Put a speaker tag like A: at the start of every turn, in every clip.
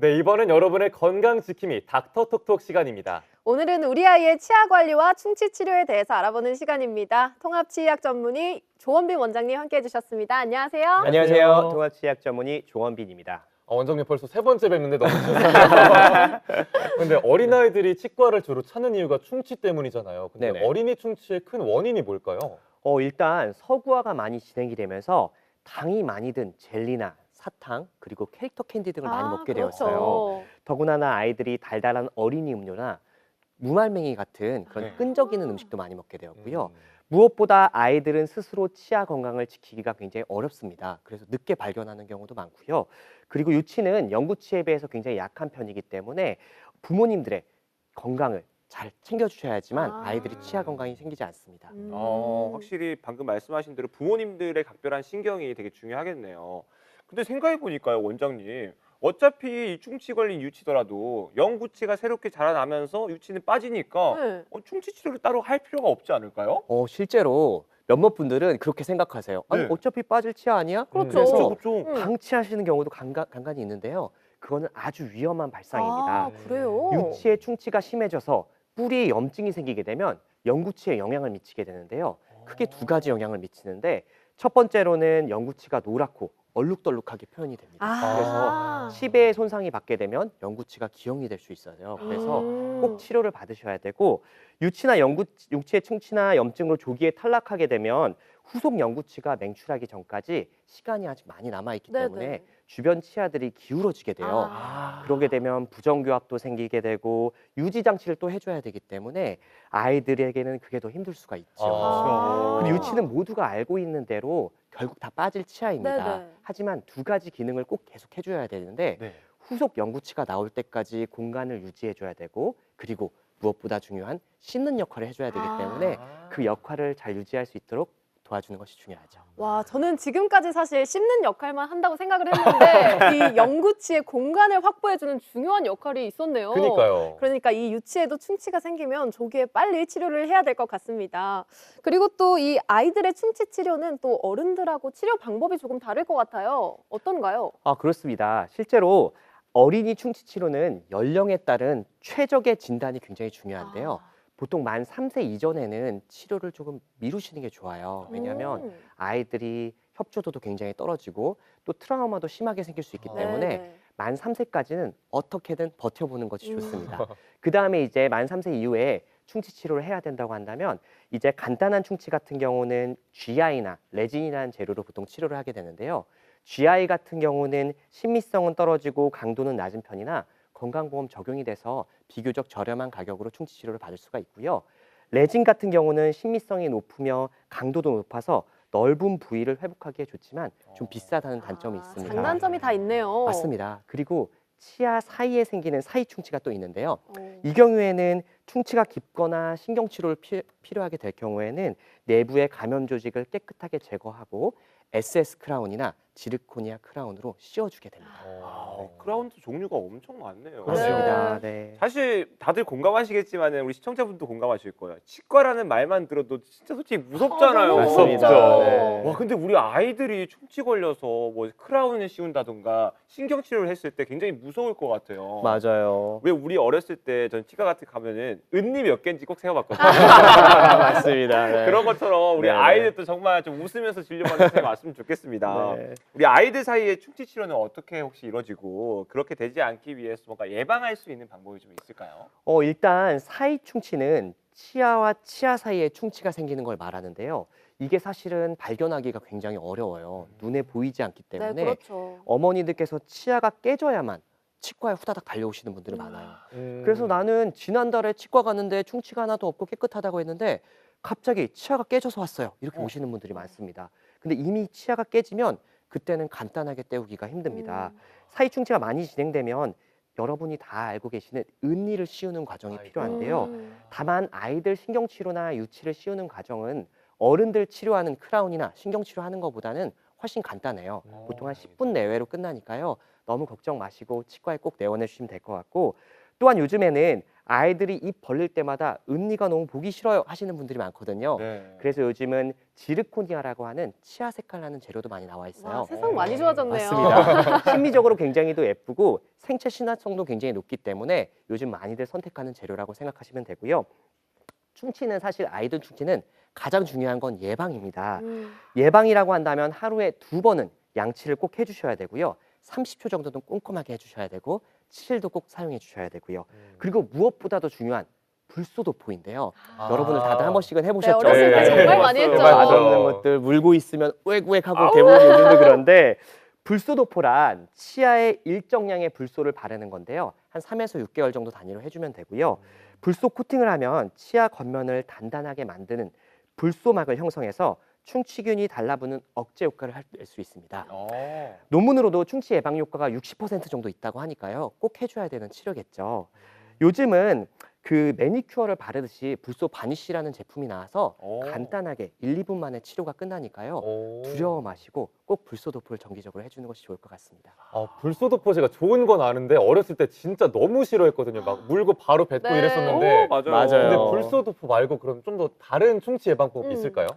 A: 네, 이번엔 여러분의 건강 지킴이 닥터톡톡 시간입니다.
B: 오늘은 우리 아이의 치아 관리와 충치 치료에 대해서 알아보는 시간입니다. 통합치의학 전문의 조원빈 원장님 함께해 주셨습니다. 안녕하세요.
C: 안녕하세요. 통합치약 전문의 조원빈입니다.
A: 원장님 벌써 세 번째 뵙는데 너무 좋습니다. 근데 어린아이들이 치과를 주로 찾는 이유가 충치 때문이잖아요. 근데
C: 네네.
A: 어린이 충치의 큰 원인이 뭘까요?
C: 일단 서구화가 많이 진행이 되면서 당이 많이 든 젤리나 사탕 그리고 캐릭터 캔디 등을 많이 먹게 되었어요.
B: 그렇죠.
C: 더구나 아이들이 달달한 어린이 음료나 무말랭이 같은 그런
A: 네.
C: 끈적이는 음식도 많이 먹게 되었고요. 무엇보다 아이들은 스스로 치아 건강을 지키기가 굉장히 어렵습니다. 그래서 늦게 발견하는 경우도 많고요. 그리고 유치는 영구치에 비해서 굉장히 약한 편이기 때문에 부모님들의 건강을 잘 챙겨주셔야지만 아이들이 치아 건강이 생기지 않습니다.
D: 확실히 방금 말씀하신 대로 부모님들의 각별한 신경이 되게 중요하겠네요. 근데 생각해보니까요, 원장님. 어차피 이 충치 걸린 유치더라도 영구치가 새롭게 자라나면서 유치는 빠지니까
B: 네.
D: 충치 치료를 따로 할 필요가 없지 않을까요?
C: 실제로 몇몇 분들은 그렇게 생각하세요. 아니,
D: 네.
C: 어차피 빠질 치아 아니야?
B: 그렇죠.
C: 그래서
D: 그렇죠.
C: 방치하시는 경우도 간간히 있는데요. 그거는 아주 위험한 발상입니다.
B: 아, 그래요?
C: 유치의 충치가 심해져서 뿌리에 염증이 생기게 되면 영구치에 영향을 미치게 되는데요. 크게 두 가지 영향을 미치는데 첫 번째로는 영구치가 노랗고 얼룩덜룩하게 표현이 됩니다. 그래서 치배의 손상이 받게 되면 영구치가 기형이 될 수 있어요. 그래서 꼭 치료를 받으셔야 되고 유치나 육치의 충치나 염증으로 조기에 탈락하게 되면 후속 영구치가 맹출하기 전까지 시간이 아직 많이 남아있기
B: 네네.
C: 때문에 주변 치아들이 기울어지게 돼요. 그러게 되면 부정교합도 생기게 되고 유지 장치를 또 해줘야 되기 때문에 아이들에게는 그게 더 힘들 수가 있죠. 그리고 유치는 모두가 알고 있는 대로 결국 다 빠질 치아입니다.
B: 네네.
C: 하지만 두 가지 기능을 꼭 계속 해줘야 되는데
A: 네.
C: 후속 영구치가 나올 때까지 공간을 유지해줘야 되고 그리고 무엇보다 중요한 씻는 역할을 해줘야 되기 때문에 그 역할을 잘 유지할 수 있도록 도와주는 것이 중요하죠.
B: 와, 저는 지금까지 사실 씹는 역할만 한다고 생각을 했는데 이 영구치의 공간을 확보해주는 중요한 역할이 있었네요.
A: 그니까요.
B: 그러니까 이 유치에도 충치가 생기면 조기에 빨리 치료를 해야 될 것 같습니다. 그리고 또 이 아이들의 충치 치료는 또 어른들하고 치료 방법이 조금 다를 것 같아요. 어떤가요?
C: 그렇습니다. 실제로 어린이 충치 치료는 연령에 따른 최적의 진단이 굉장히 중요한데요. 보통 만 3세 이전에는 치료를 조금 미루시는 게 좋아요. 왜냐하면 아이들이 협조도도 굉장히 떨어지고 또 트라우마도 심하게 생길 수 있기 때문에
B: 네네.
C: 만 3세까지는 어떻게든 버텨보는 것이 좋습니다. 그 다음에 이제 만 3세 이후에 충치 치료를 해야 된다고 한다면 이제 간단한 충치 같은 경우는 GI나 레진이라는 재료로 보통 치료를 하게 되는데요. GI 같은 경우는 신미성은 떨어지고 강도는 낮은 편이나 건강보험 적용이 돼서 비교적 저렴한 가격으로 충치 치료를 받을 수가 있고요. 레진 같은 경우는 신미성이 높으며 강도도 높아서 넓은 부위를 회복하기에 좋지만 좀 비싸다는 단점이 있습니다.
B: 장단점이 다 있네요.
C: 맞습니다. 그리고 치아 사이에 생기는 사이 충치가 또 있는데요.
B: 어.
C: 이 경우에는 충치가 깊거나 신경치료를 필요하게 될 경우에는 내부의 감염 조직을 깨끗하게 제거하고 SS 크라운이나 지르코니아 크라운으로 씌워주게 됩니다.
D: 크라운도 종류가 엄청 많네요.
C: 그렇습니다. 네.
D: 사실 다들 공감하시겠지만 우리 시청자분도 공감하실 거예요. 치과라는 말만 들어도 진짜 솔직히 무섭잖아요.
B: 너무
C: 맞습니다.
B: 무섭죠.
C: 네.
D: 와, 근데 우리 아이들이 충치 걸려서 뭐 크라운을 씌운다던가 신경 치료를 했을 때 굉장히 무서울 것 같아요.
C: 맞아요.
D: 왜 우리 어렸을 때 전 치과 같은 데 가면은 은니 몇 개인지 꼭 세어봤거든요.
C: 맞습니다. 네.
D: 그런 것처럼 우리
C: 네네.
D: 아이들도 정말 좀 웃으면서 진료받는 선생님 왔으면 좋겠습니다.
C: 네.
D: 우리 아이들 사이에 충치 치료는 어떻게 혹시 이루어지고 그렇게 되지 않기 위해서 뭔가 예방할 수 있는 방법이 좀 있을까요?
C: 일단 사이 충치는 치아와 치아 사이에 충치가 생기는 걸 말하는데요. 이게 사실은 발견하기가 굉장히 어려워요. 눈에 보이지 않기
B: 네,
C: 때문에
B: 그렇죠.
C: 어머니들께서 치아가 깨져야만 치과에 후다닥 달려오시는 분들이 많아요. 그래서 나는 지난달에 치과 갔는데 충치가 하나도 없고 깨끗하다고 했는데 갑자기 치아가 깨져서 왔어요. 이렇게 오시는 분들이 많습니다. 근데 이미 치아가 깨지면 그때는 간단하게 떼우기가 힘듭니다. 사이 충치가 많이 진행되면 여러분이 다 알고 계시는 은니를 씌우는 과정이 필요한데요. 다만 아이들 신경치료나 유치를 씌우는 과정은 어른들 치료하는 크라운이나 신경치료하는 것보다는 훨씬 간단해요. 보통 한 10분 내외로 끝나니까요. 너무 걱정 마시고 치과에 꼭 내원해 주시면 될 것 같고 또한 요즘에는 아이들이 입 벌릴 때마다 은니가 너무 보기 싫어요 하시는 분들이 많거든요.
D: 네.
C: 그래서 요즘은 지르코니아라고 하는 치아 색깔 나는 재료도 많이 나와 있어요.
B: 와, 세상 많이 좋아졌네요.
C: 맞습니다. 심미적으로 굉장히 또 예쁘고 생체 친화성도 굉장히 높기 때문에 요즘 많이들 선택하는 재료라고 생각하시면 되고요. 충치는 사실 아이들 충치는 가장 중요한 건 예방입니다. 예방이라고 한다면 하루에 2번은 양치를 꼭 해주셔야 되고요. 30초 정도는 꼼꼼하게 해주셔야 되고 치실도 꼭 사용해 주셔야 되고요. 그리고 무엇보다도 중요한 불소도포인데요. 여러분들 다들 한 번씩은
B: 네,
C: 해보셨죠?
B: 어렸을 때
A: 네.
B: 정말 많이
A: 맞아요.
B: 했죠.
A: 맞아요.
C: 맛없는 것들 물고 있으면 우액우액하고 대부분 요즘도 그런데 불소도포란 치아에 일정량의 불소를 바르는 건데요. 한 3에서 6개월 정도 단위로 해주면 되고요. 불소 코팅을 하면 치아 겉면을 단단하게 만드는 불소막을 형성해서 충치균이 달라붙는 억제 효과를 낼 수 있습니다. 논문으로도 충치 예방 효과가 60% 정도 있다고 하니까요. 꼭 해줘야 되는 치료겠죠. 요즘은 그 매니큐어를 바르듯이 불소 바니쉬라는 제품이 나와서 간단하게 1, 2분 만에 치료가 끝나니까요.
A: 오.
C: 두려워 마시고 꼭 불소도포를 정기적으로 해주는 것이 좋을 것 같습니다.
A: 불소도포 제가 좋은 건 아는데 어렸을 때 진짜 너무 싫어했거든요. 막 물고 바로 뱉고
B: 네.
A: 이랬었는데.
D: 맞아요.
A: 근데
C: 맞아요.
A: 불소도포 말고 그럼 좀 더 다른 충치 예방법 있을까요?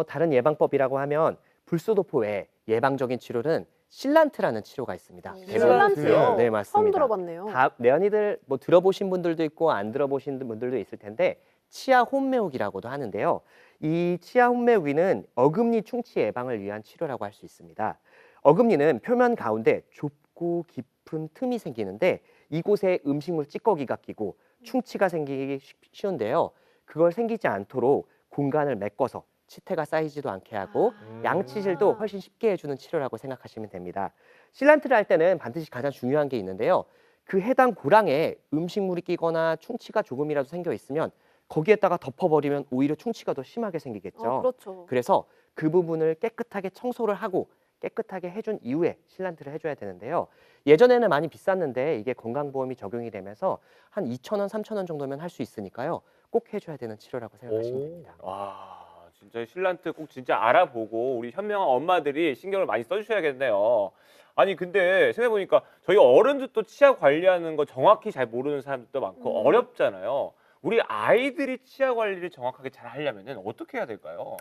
C: 다른 예방법이라고 하면 불소도포 외에 예방적인 치료는 실란트라는 치료가 있습니다.
B: 실란트요?
C: 네, 맞습니다.
B: 처음 들어봤네요.
C: 다 내연이들 뭐 들어보신 분들도 있고 안 들어보신 분들도 있을 텐데 치아 혼매우기라고도 하는데요. 이 치아 혼매우기는 어금니 충치 예방을 위한 치료라고 할 수 있습니다. 어금니는 표면 가운데 좁고 깊은 틈이 생기는데 이곳에 음식물 찌꺼기가 끼고 충치가 생기기 쉬운데요. 그걸 생기지 않도록 공간을 메꿔서 치태가 쌓이지도 않게 하고 양치질도 훨씬 쉽게 해주는 치료라고 생각하시면 됩니다. 실란트를 할 때는 반드시 가장 중요한 게 있는데요. 그 해당 고랑에 음식물이 끼거나 충치가 조금이라도 생겨 있으면 거기에다가 덮어버리면 오히려 충치가 더 심하게 생기겠죠.
B: 그렇죠.
C: 그래서 그 부분을 깨끗하게 청소를 하고 깨끗하게 해준 이후에 실란트를 해줘야 되는데요. 예전에는 많이 비쌌는데 이게 건강보험이 적용이 되면서 한 2,000원, 3,000원 정도면 할 수 있으니까요. 꼭 해줘야 되는 치료라고 생각하시면
A: 오.
C: 됩니다.
D: 와, 진짜 실란트 꼭 진짜 알아보고 우리 현명한 엄마들이 신경을 많이 써주셔야겠네요. 아니 근데 생각해보니까 저희 어른들도 치아 관리하는 거 정확히 잘 모르는 사람들도 많고 어렵잖아요. 우리 아이들이 치아 관리를 정확하게 잘 하려면 어떻게 해야 될까요?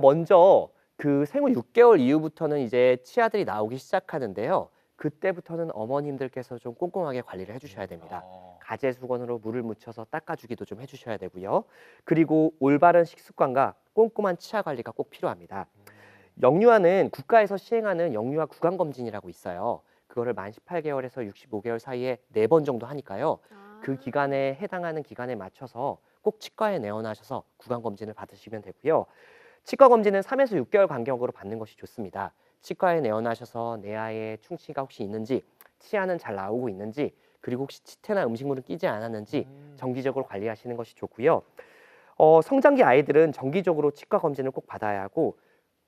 C: 먼저 그 생후 6개월 이후부터는 이제 치아들이 나오기 시작하는데요. 그때부터는 어머님들께서 좀 꼼꼼하게 관리를 해주셔야 됩니다. 가제 수건으로 물을 묻혀서 닦아주기도 좀 해주셔야 되고요. 그리고 올바른 식습관과 꼼꼼한 치아 관리가 꼭 필요합니다. 영유아는 국가에서 시행하는 영유아 구강 검진이라고 있어요. 그거를 만 18개월에서 65개월 사이에 4번 정도 하니까요. 그 기간에 해당하는 기간에 맞춰서 꼭 치과에 내원하셔서 구강 검진을 받으시면 되고요. 치과 검진은 3에서 6개월 간격으로 받는 것이 좋습니다. 치과에 내원하셔서 내 아이의 충치가 혹시 있는지, 치아는 잘 나오고 있는지, 그리고 혹시 치태나 음식물은 끼지 않았는지 정기적으로 관리하시는 것이 좋고요. 성장기 아이들은 정기적으로 치과 검진을 꼭 받아야 하고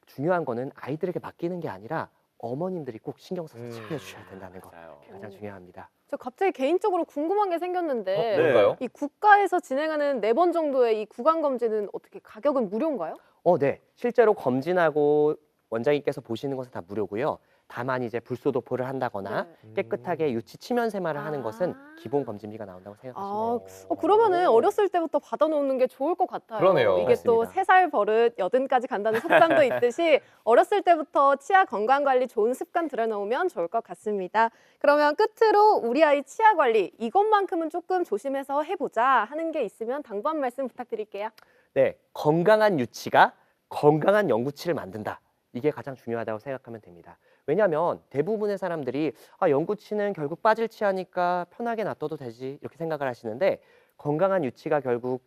C: 중요한 거는 아이들에게 맡기는 게 아니라 어머님들이 꼭 신경 써서 체크해 주셔야 된다는 거.
D: 맞아요.
C: 그게 가장 중요합니다.
B: 저 갑자기 개인적으로 궁금한 게 생겼는데
D: 네.
A: 뭔가요?
B: 이 국가에서 진행하는 4번 정도의 이 구강 검진은 어떻게 가격은 무료인가요?
C: 네. 실제로 검진하고 원장님께서 보시는 것은 다 무료고요. 다만 이제 불소도포를 한다거나 깨끗하게 유치 치면 세마를 하는 것은 기본 검진비가 나온다고 생각하시면 돼요.
B: 그러면은 어렸을 때부터 받아놓는 게 좋을 것 같아요.
A: 그러네요.
B: 이게 또
C: 맞습니다.
B: 3살 버릇 80까지 간다는 속담도 있듯이 어렸을 때부터 치아 건강 관리 좋은 습관 들여놓으면 좋을 것 같습니다. 그러면 끝으로 우리 아이 치아 관리 이것만큼은 조금 조심해서 해보자 하는 게 있으면 당부 한 말씀 부탁드릴게요.
C: 네, 건강한 유치가 건강한 영구치를 만든다. 이게 가장 중요하다고 생각하면 됩니다. 왜냐하면 대부분의 사람들이 영구치는 결국 빠질 치아니까 편하게 놔둬도 되지 이렇게 생각을 하시는데 건강한 유치가 결국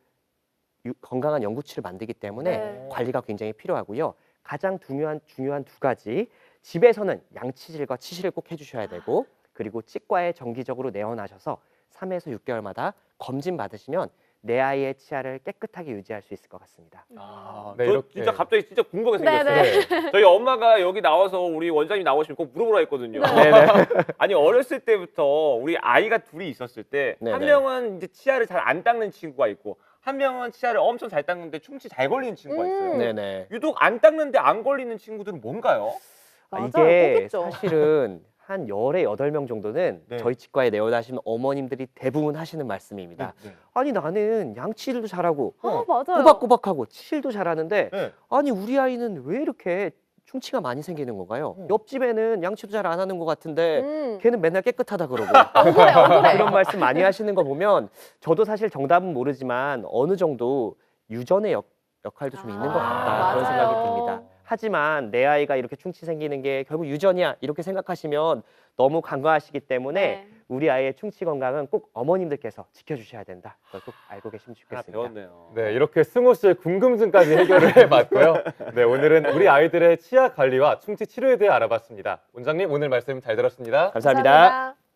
C: 건강한 영구치를 만들기 때문에 관리가 굉장히 필요하고요. 가장 중요한 2가지, 집에서는 양치질과 치실을 꼭 해주셔야 되고 그리고 치과에 정기적으로 내원하셔서 3에서 6개월마다 검진 받으시면 내 아이의 치아를 깨끗하게 유지할 수 있을 것 같습니다.
A: 네,
D: 저
A: 이렇게.
D: 진짜 갑자기 진짜 궁금하게 생겼어요.
B: 네네.
D: 저희 엄마가 여기 나와서 우리 원장님 나오시면 꼭 물어보라 했거든요. 아니 어렸을 때부터 우리 아이가 둘이 있었을 때 한
C: 네네.
D: 명은 이제 치아를 잘 안 닦는 친구가 있고 한 명은 치아를 엄청 잘 닦는데 충치 잘 걸리는 친구가 있어요.
C: 네네.
D: 유독 안 닦는데 안 걸리는 친구들은 뭔가요?
B: 맞아요. 꼭
C: 이게
B: 있죠.
C: 사실은 한 열에 8명 정도는
D: 네.
C: 저희 치과에 내원하시는 어머님들이 대부분 하시는 말씀입니다. 아니 나는 양치질도 잘하고
B: 맞아요.
C: 꼬박꼬박하고 치질도 잘하는데
D: 네.
C: 아니 우리 아이는 왜 이렇게 충치가 많이 생기는 건가요? 옆집에는 양치도 잘 안 하는 것 같은데 걔는 맨날 깨끗하다 그러고
B: 억울해, 억울해.
C: 그런 말씀 많이 하시는 거 보면 저도 사실 정답은 모르지만 어느 정도 유전의 역할도 좀 있는 것 같다 그런
B: 맞아요.
C: 생각이 듭니다. 하지만 내 아이가 이렇게 충치 생기는 게 결국 유전이야 이렇게 생각하시면 너무 간과하시기 때문에
B: 네.
C: 우리 아이의 충치 건강은 꼭 어머님들께서 지켜주셔야 된다. 그걸 꼭 알고 계시면
D: 하나
C: 좋겠습니다.
D: 배웠네요.
A: 네, 이렇게 승호 씨의 궁금증까지 해결을 해봤고요. 네, 오늘은 우리 아이들의 치아 관리와 충치 치료에 대해 알아봤습니다. 원장님, 오늘 말씀 잘 들었습니다.
C: 감사합니다.
B: 감사합니다.